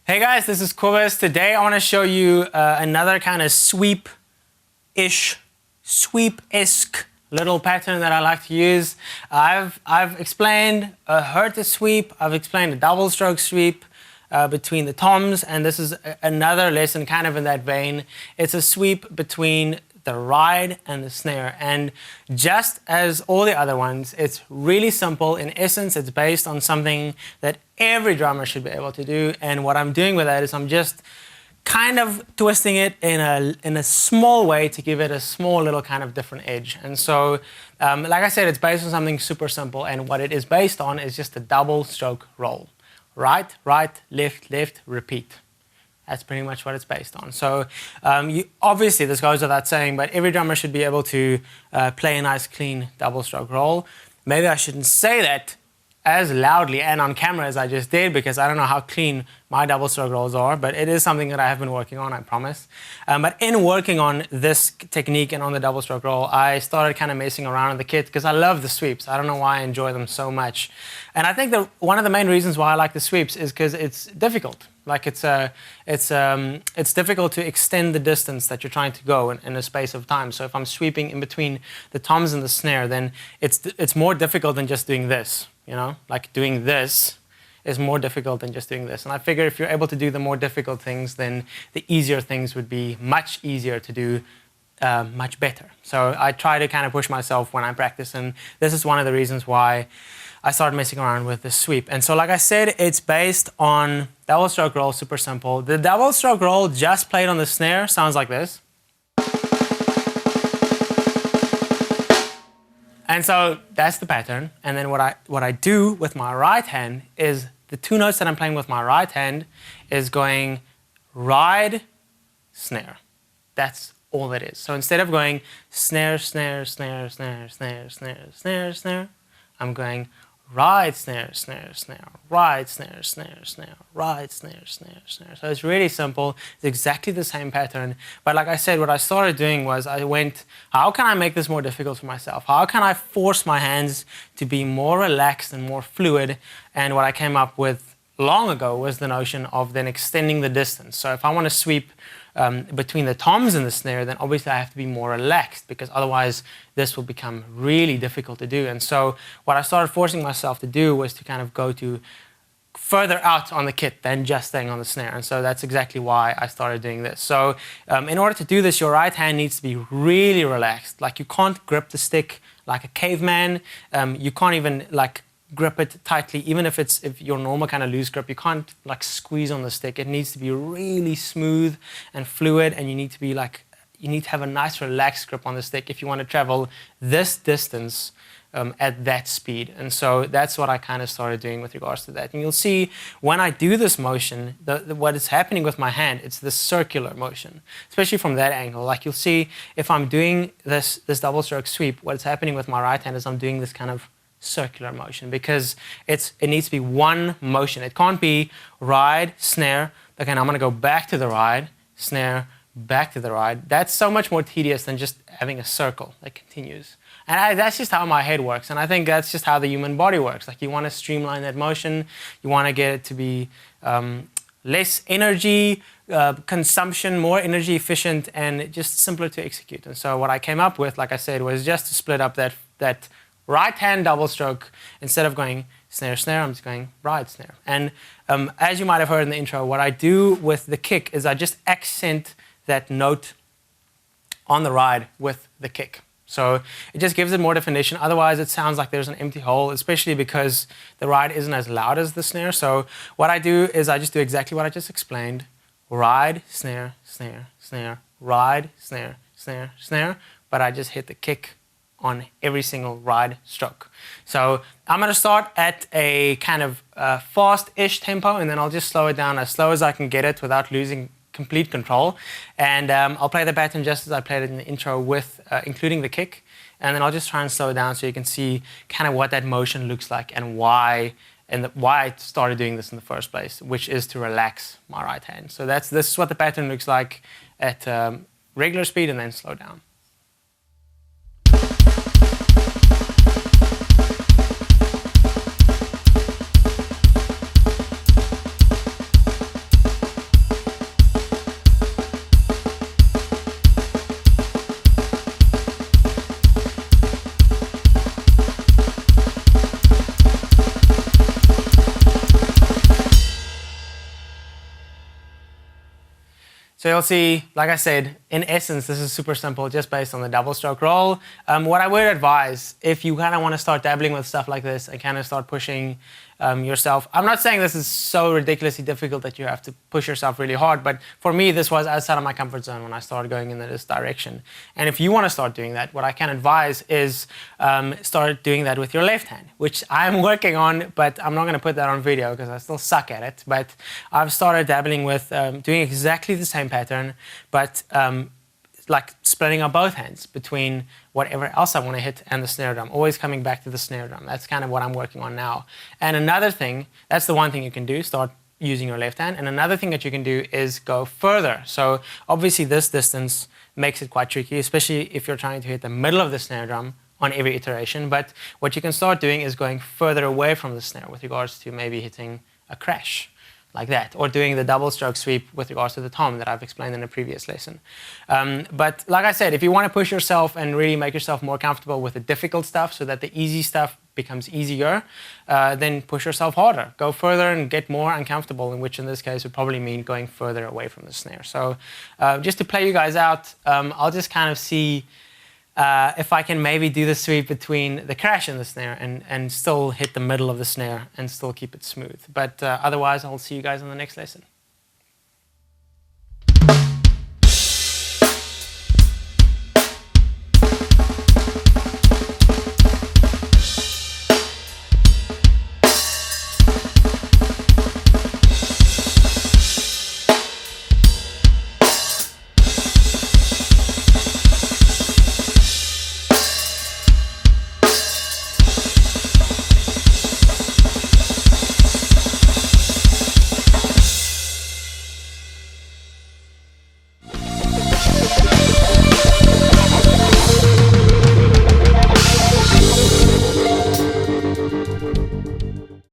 Hey guys, this is Cobus. Today I want to show you another kind of sweep-esque little pattern that I like to use. I've explained a hurted sweep, I've explained a double stroke sweep between the toms, and this is another lesson kind of in that vein. It's a sweep between the ride and the snare, and just as all the other ones, it's really simple. In essence, it's based on something that every drummer should be able to do, and what I'm doing with that is I'm just kind of twisting it in a small way to give it a small little kind of different edge. And so, like I said, it's based on something super simple, and what it is based on is just a double stroke roll. Right, right, left, left, repeat. That's pretty much what it's based on. So obviously this goes without saying, but every drummer should be able to play a nice clean double stroke roll. Maybe I shouldn't say that as loudly and on camera as I just did, because I don't know how clean my double stroke rolls are, but it is something that I have been working on, I promise. But in working on this technique and on the double stroke roll, I started kind of messing around with the kit because I love the sweeps. I don't know why I enjoy them so much. And I think that one of the main reasons why I like the sweeps is because it's difficult. Like it's difficult to extend the distance that you're trying to go in a space of time. So if I'm sweeping in between the toms and the snare, then it's more difficult than just doing this. You know, like doing this is more difficult than just doing this. And I figure if you're able to do the more difficult things, then the easier things would be much easier to do much better. So I try to kind of push myself when I practice, and this is one of the reasons why I started messing around with the sweep. And so like I said, it's based on double stroke roll, super simple. The double stroke roll just played on the snare sounds like this. And so that's the pattern. And then what I do with my right hand is the two notes that I'm playing with my right hand is going ride, snare. That's all it is. So instead of going snare, snare, snare, snare, snare, snare, snare, snare, I'm going ride, snare, snare, snare, ride, snare, snare, snare, ride, snare, snare, snare. So it's really simple. It's exactly the same pattern. But like I said, what I started doing was I went, how can I make this more difficult for myself? How can I force my hands to be more relaxed and more fluid? And what I came up with long ago was the notion of then extending the distance. So if I want to sweep between the toms and the snare, then obviously I have to be more relaxed, because otherwise this will become really difficult to do. And so what I started forcing myself to do was to kind of go to further out on the kit than just staying on the snare. And so that's exactly why I started doing this. So in order to do this, your right hand needs to be really relaxed. Like you can't grip the stick like a caveman. You can't even like grip it tightly, even if your normal kind of loose grip. You can't like squeeze on the stick. It needs to be really smooth and fluid, and you need to have a nice relaxed grip on the stick if you want to travel this distance at that speed. And so that's what I kind of started doing with regards to that. And you'll see when I do this motion, what is happening with my hand, it's the circular motion, especially from that angle. Like you'll see if I'm doing this double stroke sweep, what's happening with my right hand is I'm doing this kind of circular motion, because it needs to be one motion. It can't be ride, snare, okay, now I'm going to go back to the ride, snare, back to the ride. That's so much more tedious than just having a circle that continues. And that's just how my head works, and I think that's just how the human body works. Like you want to streamline that motion, you want to get it to be less energy consumption, more energy efficient, and just simpler to execute. And so what I came up with, like I said, was just to split up that right hand double stroke. Instead of going snare, snare, I'm just going ride, snare. And as you might have heard in the intro, what I do with the kick is I just accent that note on the ride with the kick. So it just gives it more definition. Otherwise, it sounds like there's an empty hole, especially because the ride isn't as loud as the snare. So what I do is I just do exactly what I just explained. Ride, snare, snare, snare, ride, snare, snare, snare. But I just hit the kick on every single ride stroke. So I'm going to start at a kind of fast-ish tempo, and then I'll just slow it down as slow as I can get it without losing complete control. And I'll play the pattern just as I played it in the intro, with including the kick. And then I'll just try and slow it down so you can see kind of what that motion looks like and why I started doing this in the first place, which is to relax my right hand. So this is what the pattern looks like at regular speed and then slow down. So you'll see, like I said, in essence, this is super simple, just based on the double stroke roll. What I would advise, if you kind of want to start dabbling with stuff like this and kind of start pushing yourself, I'm not saying this is so ridiculously difficult that you have to push yourself really hard, but for me, this was outside of my comfort zone when I started going in this direction. And if you want to start doing that, what I can advise is start doing that with your left hand, which I'm working on, but I'm not going to put that on video because I still suck at it. But I've started dabbling with doing exactly the same pattern, but like splitting up both hands between whatever else I want to hit and the snare drum, always coming back to the snare drum. That's kind of what I'm working on now. And another thing, that's the one thing you can do, start using your left hand. And another thing that you can do is go further. So obviously this distance makes it quite tricky, especially if you're trying to hit the middle of the snare drum on every iteration. But what you can start doing is going further away from the snare with regards to maybe hitting a crash, like that, or doing the double stroke sweep with regards to the tom that I've explained in a previous lesson. But like I said, if you want to push yourself and really make yourself more comfortable with the difficult stuff so that the easy stuff becomes easier, then push yourself harder. Go further and get more uncomfortable, in which in this case would probably mean going further away from the snare. So just to play you guys out, I'll just kind of see if I can maybe do the sweep between the crash and the snare and still hit the middle of the snare and still keep it smooth. But otherwise, I'll see you guys in the next lesson.